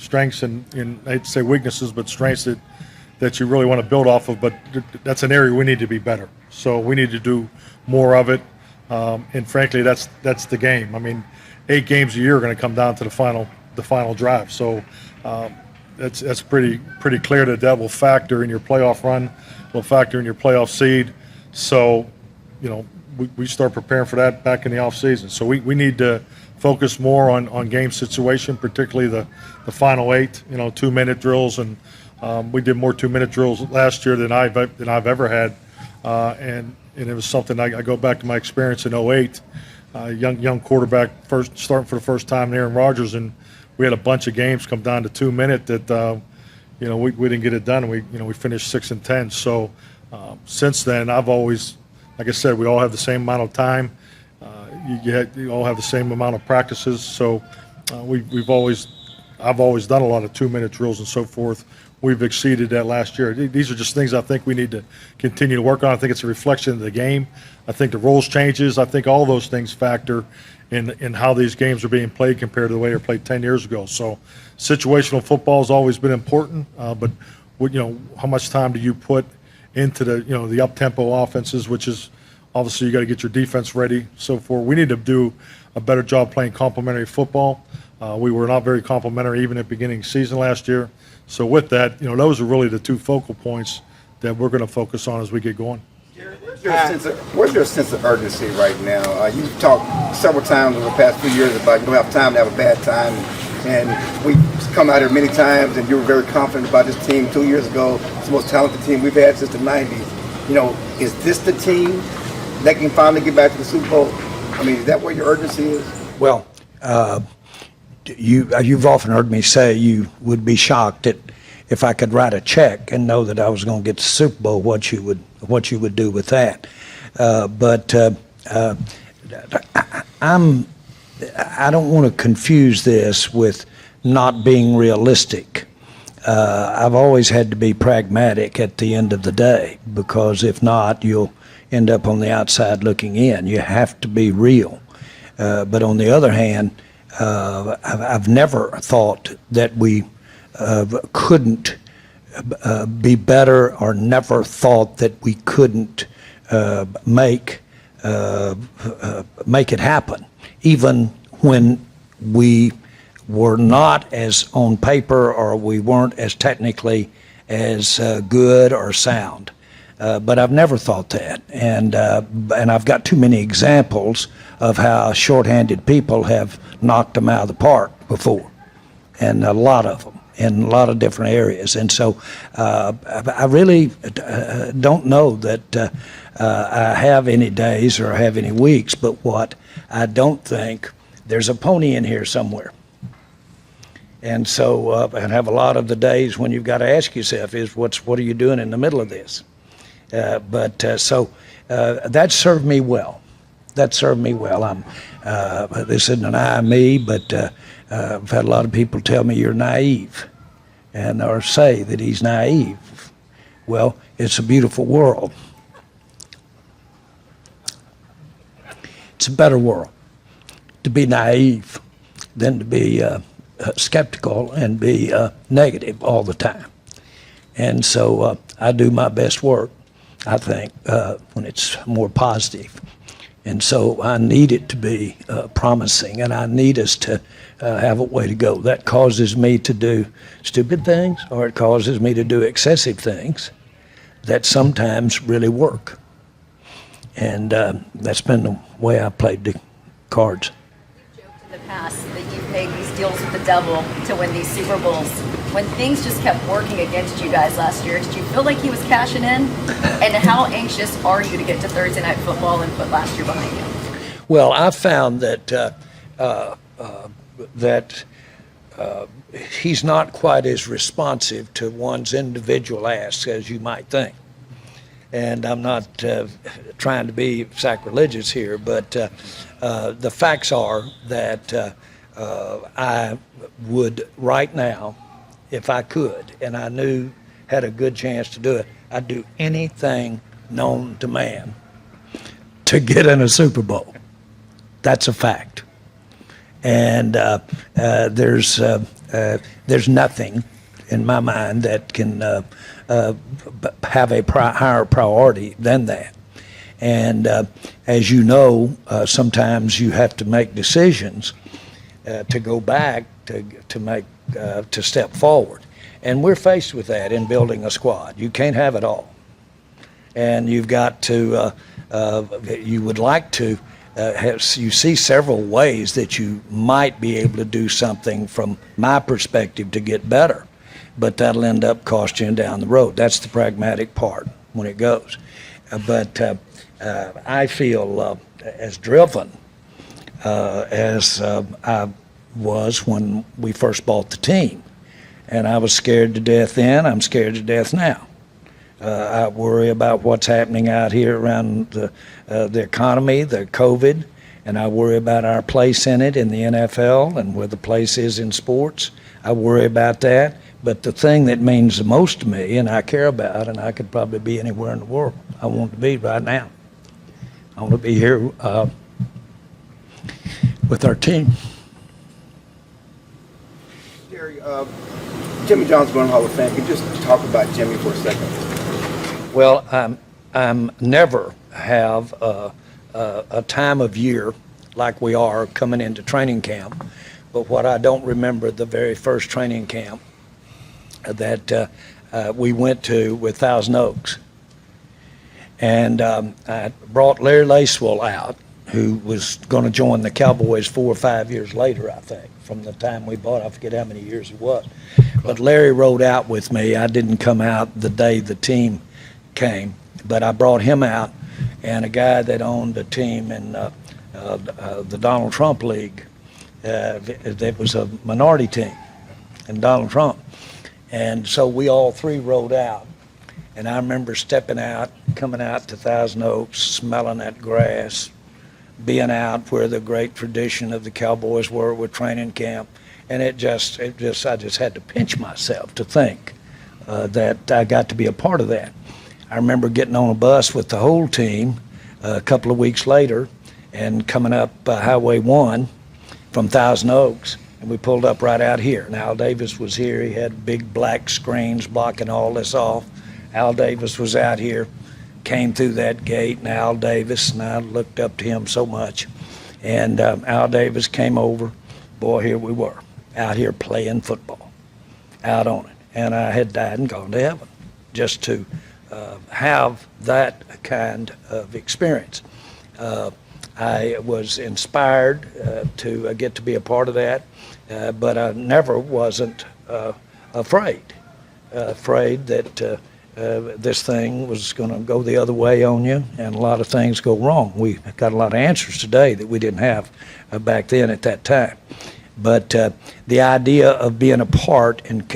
I hate to say weaknesses, but strengths that you really want to build off of. But that's an area we need to be better. So we need to do more of it. And frankly, that's the game. I mean, 8 games a year are going to come down to the final drive. So that's pretty clear that will factor in your playoff run, will factor in your playoff seed. So, we start preparing for that back in the offseason. So we need to focus more on game situation, particularly the final 8, 2-minute drills. And we did more 2-minute drills last year than I've ever had. And it was something I go back to my experience in 2008. Young quarterback starting for the first time, Aaron Rodgers, and we had a bunch of games come down to 2-minute that we didn't get it done. We finished 6-10. So since then, I've always, like I said, we all have the same amount of time. You all have the same amount of practices. So I've always done a lot of 2-minute drills and so forth. We've exceeded that last year. These are just things I think we need to continue to work on. I think it's a reflection of the game. I think the rules changes. I think all those things factor in how these games are being played compared to the way they were played 10 years ago. So situational football has always been important, but how much time do you put into the up-tempo offenses, which is obviously you got to get your defense ready, so forth. We need to do a better job playing complementary football. We were not very complimentary even at the beginning of the season last year. So with that, those are really the 2 focal points that we're going to focus on as we get going. Where's your sense of urgency right now? You've talked several times over the past few years about you don't have time to have a bad time. And we've come out here many times, and you were very confident about this team 2 years ago. It's the most talented team we've had since the 90s. Is this the team that can finally get back to the Super Bowl? I mean, is that where your urgency is? Well, you've often heard me say you would be shocked if I could write a check and know that I was going to get the Super Bowl, what you would do with that. But I don't want to confuse this with not being realistic. I've always had to be pragmatic at the end of the day, because if not, you'll end up on the outside looking in. You have to be real. But on the other hand, I've never thought that we couldn't be better, or never thought that we couldn't make it happen, even when we were not as on paper, or we weren't as technically as good or sound. But I've never thought that, and I've got too many examples of how shorthanded people have knocked them out of the park before, and a lot of them in a lot of different areas. And so I really don't know that I have any days or have any weeks, but what I don't think, there's a pony in here somewhere. And so and have a lot of the days when you've got to ask yourself is what are you doing in the middle of this? So that served me well. That served me well. This isn't an I, me, but I've had a lot of people tell me you're naive, or say that he's naive. Well, it's a beautiful world. It's a better world to be naive than to be skeptical and be negative all the time. And so I do my best work, I think, when it's more positive. And so I need it to be promising, and I need us to have a way to go. That causes me to do stupid things, or it causes me to do excessive things that sometimes really work. And that's been the way I played the cards. You've joked in the past that you've made these deals with the devil to win these Super Bowls. When things just kept working against you guys last year, did you feel like he was cashing in? And how anxious are you to get to Thursday Night Football and put last year behind you? he's not quite as responsive to one's individual asks as you might think. And I'm not trying to be sacrilegious here, but the facts are that I would right now, if I could, and I knew had a good chance to do it, I'd do anything known to man to get in a Super Bowl. That's a fact. And there's nothing in my mind that can have a higher priority than that. And as you know, sometimes you have to make decisions to go back to step forward. And we're faced with that in building a squad. You can't have it all. And you've got to, you would like to, you see several ways that you might be able to do something from my perspective to get better, but that'll end up costing you down the road. That's the pragmatic part when it goes. But I feel as driven as I was when we first bought the team. And I was scared to death then, I'm scared to death now. I worry about what's happening out here around the economy, the COVID, and I worry about our place in it in the NFL and where the place is in sports. I worry about that. But the thing that means the most to me and I care about, and I could probably be anywhere in the world I want to be right now. I want to be here with our team. Jerry, Jimmy John's going to Hall of Fame. Can you just talk about Jimmy for a second? Well, I'm never have a time of year like we are coming into training camp, but what I don't remember the very first training camp that we went to with Thousand Oaks. And I brought Larry Lacewell out, who was going to join the Cowboys 4 or 5 years later, I think, from the time we bought. I forget how many years it was. But Larry rode out with me. I didn't come out the day the team came, but I brought him out, and a guy that owned a team in the Donald Trump League that was a minority team, and Donald Trump. And so we all three rode out. And I remember stepping out, coming out to Thousand Oaks, smelling that grass, being out where the great tradition of the Cowboys were with training camp. And I just had to pinch myself to think that I got to be a part of that. I remember getting on a bus with the whole team a couple of weeks later and coming up Highway 1 from Thousand Oaks, and we pulled up right out here. And Al Davis was here. He had big black screens blocking all this off. Al Davis was out here, came through that gate, and Al Davis, and I looked up to him so much. And Al Davis came over. Boy, here we were, out here playing football, out on it. And I had died and gone to heaven just to have that kind of experience. I was inspired to get to be a part of that, but I never wasn't afraid that this thing was going to go the other way on you, and a lot of things go wrong. We got a lot of answers today that we didn't have back then at that time. But the idea of being a part and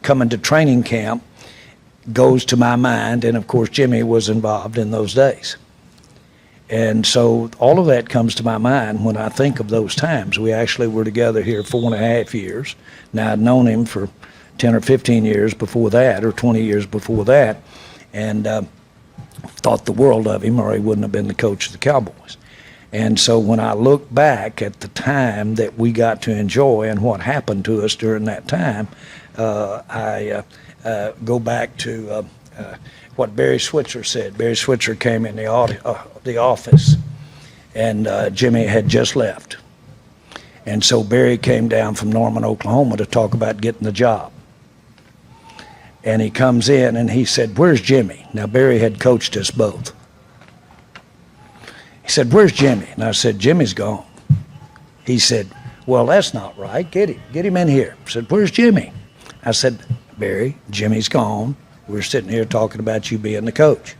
coming to training camp goes to my mind, and of course Jimmy was involved in those days. And so all of that comes to my mind when I think of those times. We actually were together here 4.5 years. Now, I'd known him for 10 or 15 years before that, or 20 years before that, and thought the world of him, or he wouldn't have been the coach of the Cowboys. And so when I look back at the time that we got to enjoy and what happened to us during that time, I go back to what Barry Switzer said. Barry Switzer came in the office, and Jimmy had just left. And so Barry came down from Norman, Oklahoma to talk about getting the job. And he comes in and he said, "Where's Jimmy?" Now, Barry had coached us both. He said, "Where's Jimmy?" And I said, "Jimmy's gone." He said, "Well, that's not right. Get him in here." I said, "Where's Jimmy?" I said, "Barry, Jimmy's gone. We're sitting here talking about you being the coach."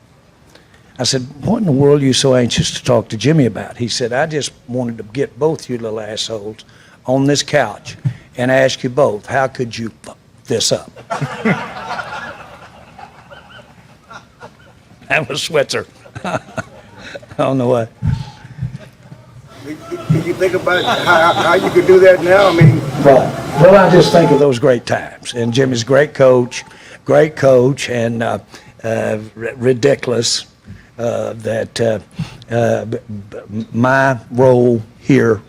I said, "What in the world are you so anxious to talk to Jimmy about?" He said, "I just wanted to get both you little assholes on this couch and ask you both, how could you fuck this up? That was Switzer. I don't know what. Did you think about how you could do that now? I mean, Well, I just think of those great times. And Jimmy's a great coach, and ridiculous that my role here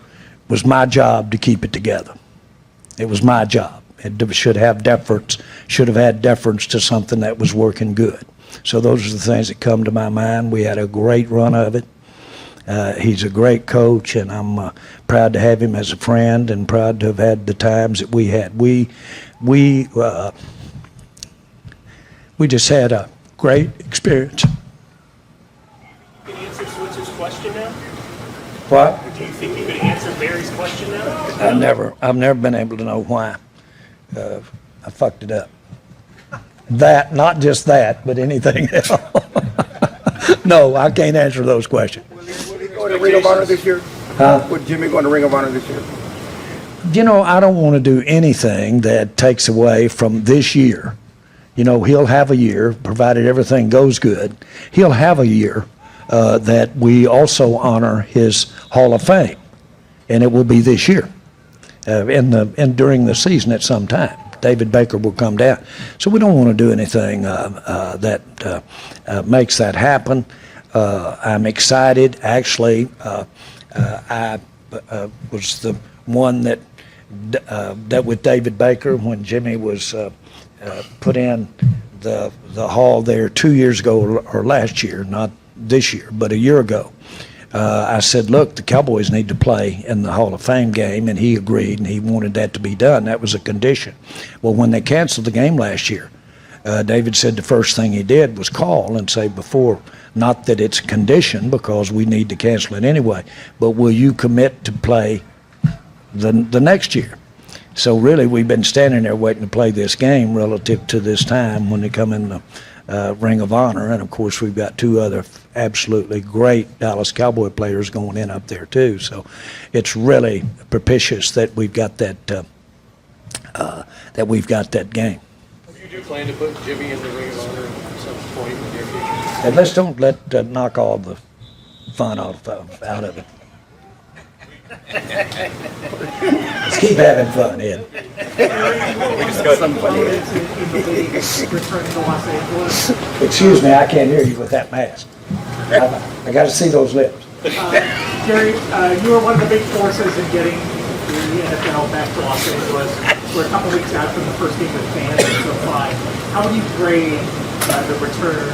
was my job to keep it together. It was my job. It should have had deference to something that was working good. So those are the things that come to my mind. We had a great run of it. He's a great coach, and I'm proud to have him as a friend and proud to have had the times that we had. We just had a great experience. Can you answer Switzer's question now? What? Do you think you could answer Barry's question now? I've never been able to know why. I fucked it up. That, not just that, but anything else. No, I can't answer those questions. Will he go to Ring of Honor this year? Would Jimmy go to Ring of Honor this year? You know, I don't want to do anything that takes away from this year. You know, he'll have a year, provided everything goes good. He'll have a year that we also honor his Hall of Fame, and it will be this year, during the season at some time. David Baker will come down. So we don't want to do anything that makes that happen. I'm excited. Actually, I was the one that with David Baker when Jimmy was put in the hall there 2 years ago or last year, not this year, but a year ago. I said, look, the Cowboys need to play in the Hall of Fame game, and he agreed, and he wanted that to be done. That was a condition. Well, when they canceled the game last year, David said the first thing he did was call and say before, not that it's a condition because we need to cancel it anyway, but will you commit to play the next year? So really, we've been standing there waiting to play this game relative to this time when they come in the Ring of Honor, and of course we've got two other absolutely great Dallas Cowboy players going in up there too. So it's really propitious that we've got that game. You do plan to put Jimmy in the Ring of Honor at some point in the near future? And let's don't knock all the fun out of it. Let's keep having fun, Ed. Excuse me, I can't hear you with that mask. I got to see those lips. Jerry, you were one of the big forces in getting the NFL back to Los Angeles. We're a couple weeks out from the first game with fans in SoFi. How would you grade the return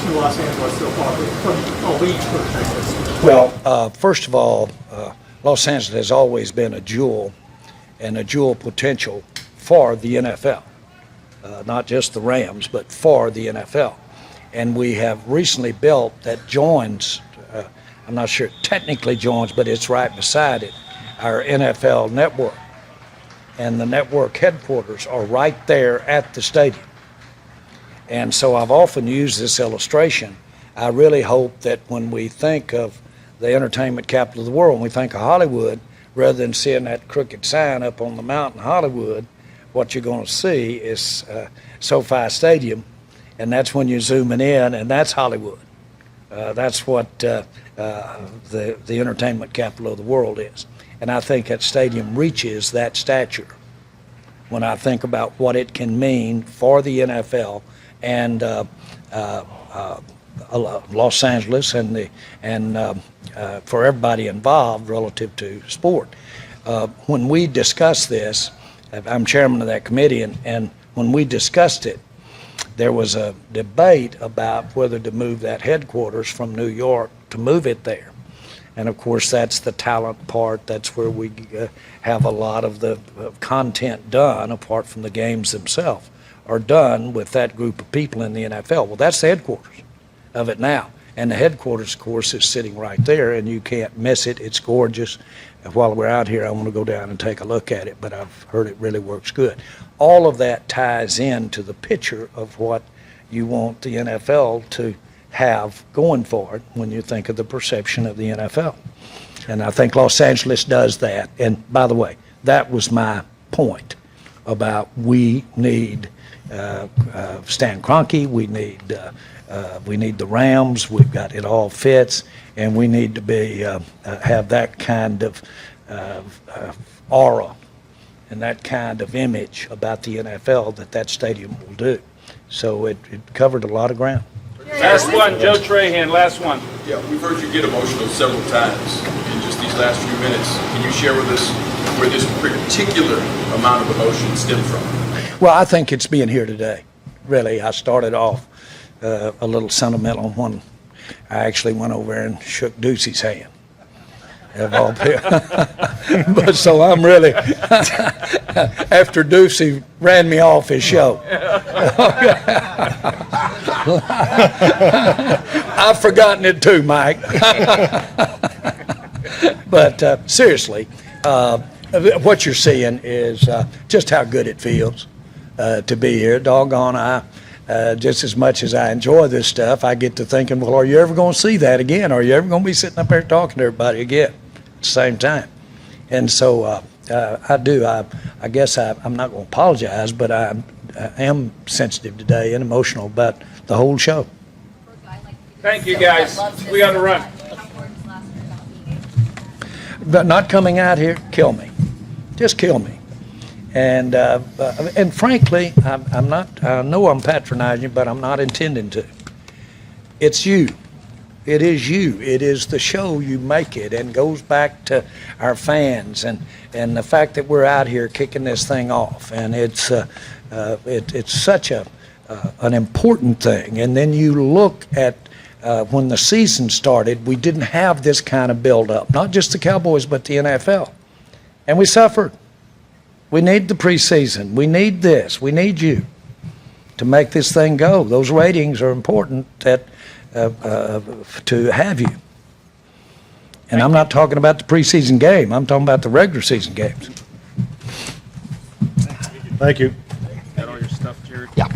to Los Angeles so far from a league perspective? Well, first of all, Los Angeles has always been a jewel and a jewel potential for the NFL. Not just the Rams, but for the NFL. And we have recently built that joins, I'm not sure it technically joins, but it's right beside it, our NFL network. And the network headquarters are right there at the stadium. And so I've often used this illustration. I really hope that when we think of the entertainment capital of the world, when we think of Hollywood, rather than seeing that crooked sign up on the mountain Hollywood, what you're going to see is SoFi Stadium, and that's when you're zooming in, and that's Hollywood. That's what the entertainment capital of the world is. And I think that stadium reaches that stature when I think about what it can mean for the NFL and Los Angeles and for everybody involved relative to sport. When we discussed this, I'm chairman of that committee, and when we discussed it, there was a debate about whether to move that headquarters from New York to move it there. And of course, that's the talent part. That's where we have a lot of the content done, apart from the games themselves, are done with that group of people in the NFL. Well, that's the headquarters of it now. And the headquarters, of course, is sitting right there, and you can't miss it. It's gorgeous. And while we're out here, I want to go down and take a look at it, but I've heard it really works good. All of that ties into the picture of what you want the NFL to have going for it when you think of the perception of the NFL. And I think Los Angeles does that. And by the way, that was my point about we need Stan Kroenke, we need the Rams. We've got it all fits, and we need to be have that kind of aura and that kind of image about the NFL that stadium will do. So it covered a lot of ground. Last one, Joe Trahan, last one. Yeah, we've heard you get emotional several times in just these last few minutes. Can you share with us where this particular amount of emotion stemmed from? Well, I think it's being here today. Really, I started off a little sentimental when I actually went over and shook Ducey's hand. Of all people. But so I'm really, after Ducey ran me off his show. I've forgotten it too, Mike. But seriously, what you're seeing is just how good it feels to be here. Doggone, just as much as I enjoy this stuff, I get to thinking, well, are you ever going to see that again? Are you ever going to be sitting up there talking to everybody again at the same time? And so I do. I guess I'm not going to apologize, but I am sensitive today and emotional about the whole show. Thank you, guys. We got to run. But not coming out here, kill me. Just kill me. And frankly, I'm not. I know I'm patronizing, but I'm not intending to. It's you. It is you. It is the show you make it, and goes back to our fans and the fact that we're out here kicking this thing off, and it's such an important thing. And then you look at when the season started, we didn't have this kind of build-up. Not just the Cowboys, but the NFL, and we suffered. We need the preseason. We need this. We need you to make this thing go. Those ratings are important to have you. And I'm not talking about the preseason game. I'm talking about the regular season games. Thank you. Got all your stuff, Jared? Yeah.